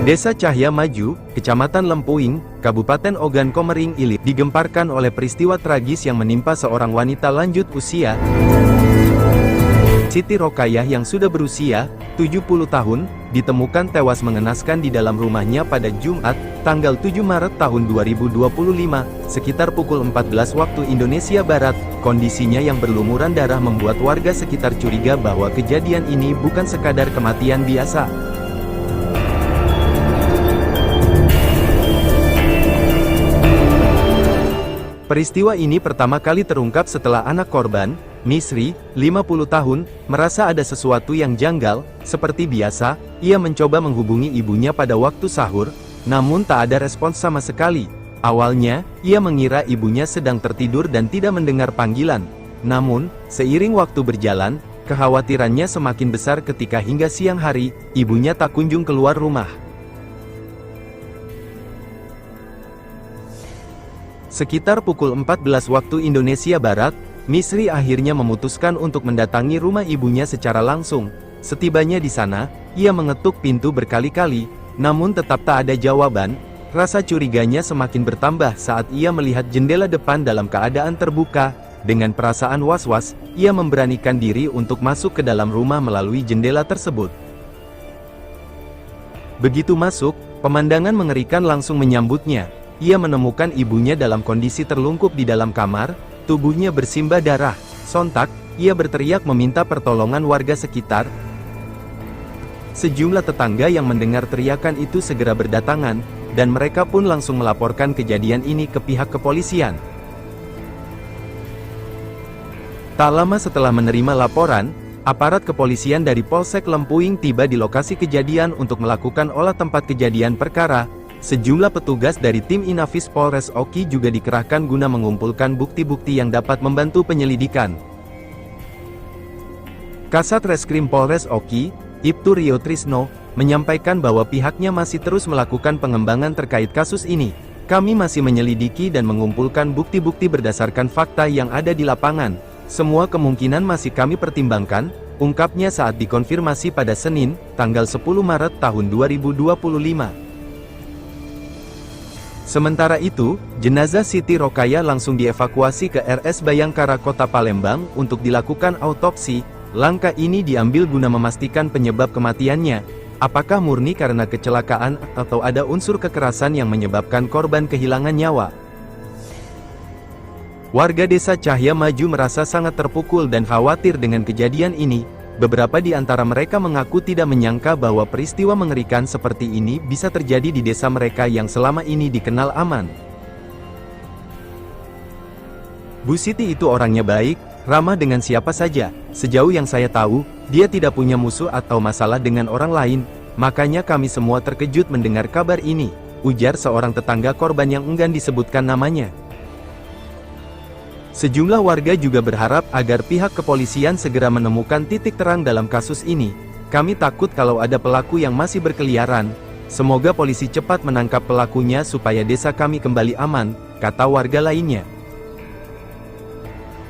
Desa Cahya Maju, Kecamatan Lempuing, Kabupaten Ogan Komering Ilir, digemparkan oleh peristiwa tragis yang menimpa seorang wanita lanjut usia, Siti Rokayah yang sudah berusia 70 tahun, ditemukan tewas mengenaskan di dalam rumahnya pada Jumat, tanggal 7 Maret tahun 2025, sekitar pukul 14 waktu Indonesia Barat. Kondisinya yang berlumuran darah membuat warga sekitar curiga bahwa kejadian ini bukan sekadar kematian biasa. Peristiwa ini pertama kali terungkap setelah anak korban, Misri, 50 tahun, merasa ada sesuatu yang janggal. Seperti biasa, ia mencoba menghubungi ibunya pada waktu sahur, namun tak ada respons sama sekali. Awalnya, ia mengira ibunya sedang tertidur dan tidak mendengar panggilan. Namun, seiring waktu berjalan, kekhawatirannya semakin besar ketika hingga siang hari, ibunya tak kunjung keluar rumah. Sekitar pukul 14 waktu Indonesia Barat, Misri akhirnya memutuskan untuk mendatangi rumah ibunya secara langsung. Setibanya di sana, ia mengetuk pintu berkali-kali, namun tetap tak ada jawaban. Rasa curiganya semakin bertambah saat ia melihat jendela depan dalam keadaan terbuka. Dengan perasaan was-was, ia memberanikan diri untuk masuk ke dalam rumah melalui jendela tersebut. Begitu masuk, pemandangan mengerikan langsung menyambutnya. Ia menemukan ibunya dalam kondisi terlungkup di dalam kamar, tubuhnya bersimbah darah. Sontak, ia berteriak meminta pertolongan warga sekitar. Sejumlah tetangga yang mendengar teriakan itu segera berdatangan, dan mereka pun langsung melaporkan kejadian ini ke pihak kepolisian. Tak lama setelah menerima laporan, aparat kepolisian dari Polsek Lempuing tiba di lokasi kejadian untuk melakukan olah tempat kejadian perkara. Sejumlah petugas dari tim Inafis Polres Oki juga dikerahkan guna mengumpulkan bukti-bukti yang dapat membantu penyelidikan. Kasat Reskrim Polres Oki, Ibtu Rio Trisno, menyampaikan bahwa pihaknya masih terus melakukan pengembangan terkait kasus ini. Kami masih menyelidiki dan mengumpulkan bukti-bukti berdasarkan fakta yang ada di lapangan. Semua kemungkinan masih kami pertimbangkan, ungkapnya saat dikonfirmasi pada Senin, tanggal 10 Maret tahun 2025. Sementara itu, jenazah Siti Rokayah langsung dievakuasi ke RS Bayangkara Kota Palembang untuk dilakukan autopsi. Langkah ini diambil guna memastikan penyebab kematiannya. Apakah murni karena kecelakaan atau ada unsur kekerasan yang menyebabkan korban kehilangan nyawa? Warga desa Cahya Maju merasa sangat terpukul dan khawatir dengan kejadian ini. Beberapa di antara mereka mengaku tidak menyangka bahwa peristiwa mengerikan seperti ini bisa terjadi di desa mereka yang selama ini dikenal aman. Bu Siti itu orangnya baik, ramah dengan siapa saja. Sejauh yang saya tahu, dia tidak punya musuh atau masalah dengan orang lain. Makanya kami semua terkejut mendengar kabar ini, ujar seorang tetangga korban yang enggan disebutkan namanya. Sejumlah warga juga berharap agar pihak kepolisian segera menemukan titik terang dalam kasus ini. Kami takut kalau ada pelaku yang masih berkeliaran. Semoga polisi cepat menangkap pelakunya supaya desa kami kembali aman, kata warga lainnya.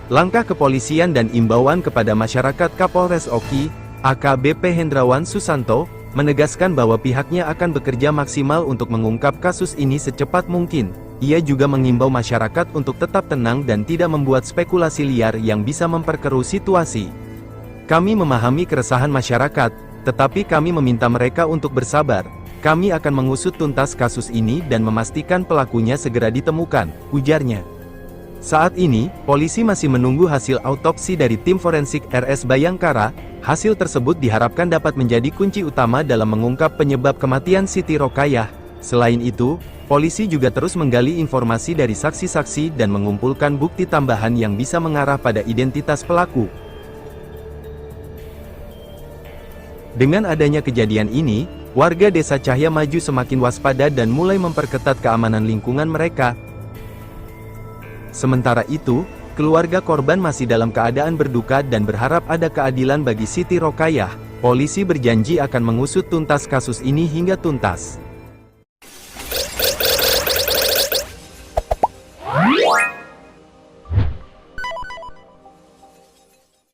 Langkah kepolisian dan imbauan kepada masyarakat Kapolres Oki, AKBP Hendrawan Susanto, menegaskan bahwa pihaknya akan bekerja maksimal untuk mengungkap kasus ini secepat mungkin. Ia juga mengimbau masyarakat untuk tetap tenang dan tidak membuat spekulasi liar yang bisa memperkeruh situasi. Kami memahami keresahan masyarakat, tetapi kami meminta mereka untuk bersabar. Kami akan mengusut tuntas kasus ini dan memastikan pelakunya segera ditemukan, ujarnya. Saat ini, polisi masih menunggu hasil autopsi dari tim forensik RS Bayangkara. Hasil tersebut diharapkan dapat menjadi kunci utama dalam mengungkap penyebab kematian Siti Rokayah. Selain itu, polisi juga terus menggali informasi dari saksi-saksi dan mengumpulkan bukti tambahan yang bisa mengarah pada identitas pelaku. Dengan adanya kejadian ini, warga desa Cahya Maju semakin waspada dan mulai memperketat keamanan lingkungan mereka. Sementara itu, keluarga korban masih dalam keadaan berduka dan berharap ada keadilan bagi Siti Rokayah. Polisi berjanji akan mengusut tuntas kasus ini hingga tuntas.